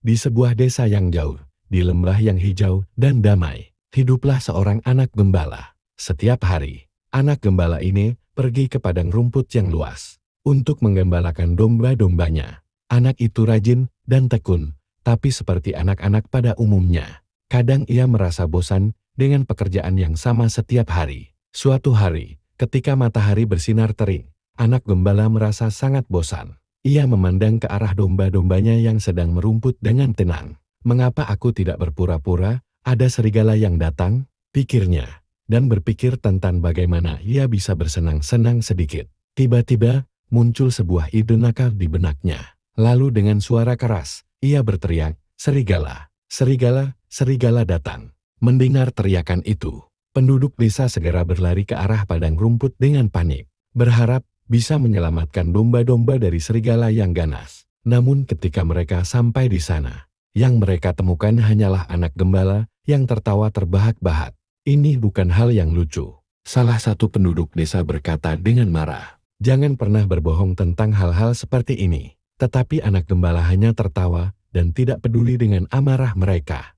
Di sebuah desa yang jauh, di lembah yang hijau dan damai, hiduplah seorang anak gembala. Setiap hari, anak gembala ini pergi ke padang rumput yang luas untuk menggembalakan domba-dombanya. Anak itu rajin dan tekun, tapi seperti anak-anak pada umumnya, kadang ia merasa bosan dengan pekerjaan yang sama setiap hari. Suatu hari, ketika matahari bersinar terik, anak gembala merasa sangat bosan. Ia memandang ke arah domba-dombanya yang sedang merumput dengan tenang. Mengapa aku tidak berpura-pura? Ada serigala yang datang, pikirnya, dan berpikir tentang bagaimana ia bisa bersenang-senang sedikit. Tiba-tiba, muncul sebuah ide nakal di benaknya. Lalu dengan suara keras, ia berteriak, "Serigala! Serigala! Serigala datang!" Mendengar teriakan itu, penduduk desa segera berlari ke arah padang rumput dengan panik, berharap bisa menyelamatkan domba-domba dari serigala yang ganas. Namun ketika mereka sampai di sana, yang mereka temukan hanyalah anak gembala yang tertawa terbahak-bahak. Ini bukan hal yang lucu. Salah satu penduduk desa berkata dengan marah, "Jangan pernah berbohong tentang hal-hal seperti ini." Tetapi anak gembala hanya tertawa dan tidak peduli dengan amarah mereka.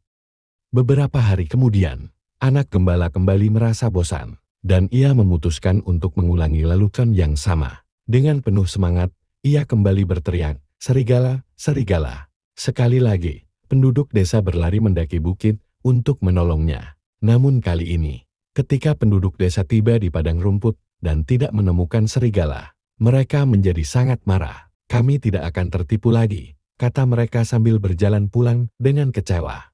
Beberapa hari kemudian, anak gembala kembali merasa bosan, dan ia memutuskan untuk mengulangi lalukan yang sama. Dengan penuh semangat, ia kembali berteriak, "Serigala, serigala!" Sekali lagi, penduduk desa berlari mendaki bukit untuk menolongnya. Namun kali ini, ketika penduduk desa tiba di padang rumput dan tidak menemukan serigala, mereka menjadi sangat marah. "Kami tidak akan tertipu lagi," kata mereka sambil berjalan pulang dengan kecewa.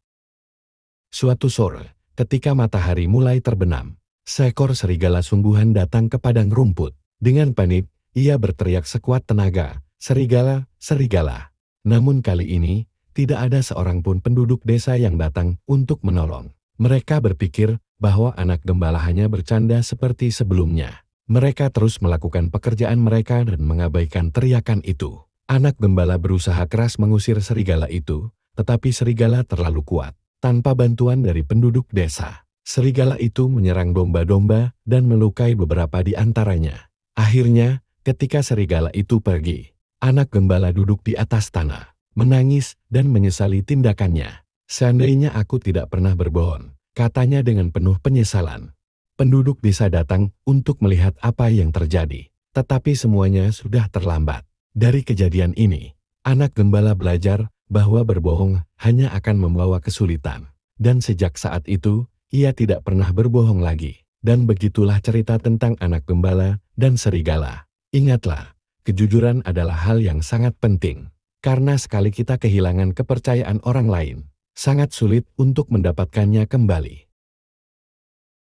Suatu sore, ketika matahari mulai terbenam, seekor serigala sungguhan datang ke padang rumput. Dengan panik, ia berteriak sekuat tenaga, "Serigala, serigala!" Namun kali ini, tidak ada seorang pun penduduk desa yang datang untuk menolong. Mereka berpikir bahwa anak gembala hanya bercanda seperti sebelumnya. Mereka terus melakukan pekerjaan mereka dan mengabaikan teriakan itu. Anak gembala berusaha keras mengusir serigala itu, tetapi serigala terlalu kuat. Tanpa bantuan dari penduduk desa, serigala itu menyerang domba-domba dan melukai beberapa di antaranya. Akhirnya, ketika serigala itu pergi, anak gembala duduk di atas tanah, menangis dan menyesali tindakannya. "Seandainya aku tidak pernah berbohong," katanya dengan penuh penyesalan. Penduduk desa datang untuk melihat apa yang terjadi, tetapi semuanya sudah terlambat. Dari kejadian ini, anak gembala belajar bahwa berbohong hanya akan membawa kesulitan. Dan sejak saat itu, ia tidak pernah berbohong lagi. Dan begitulah cerita tentang anak gembala dan serigala. Ingatlah, kejujuran adalah hal yang sangat penting. Karena sekali kita kehilangan kepercayaan orang lain, sangat sulit untuk mendapatkannya kembali.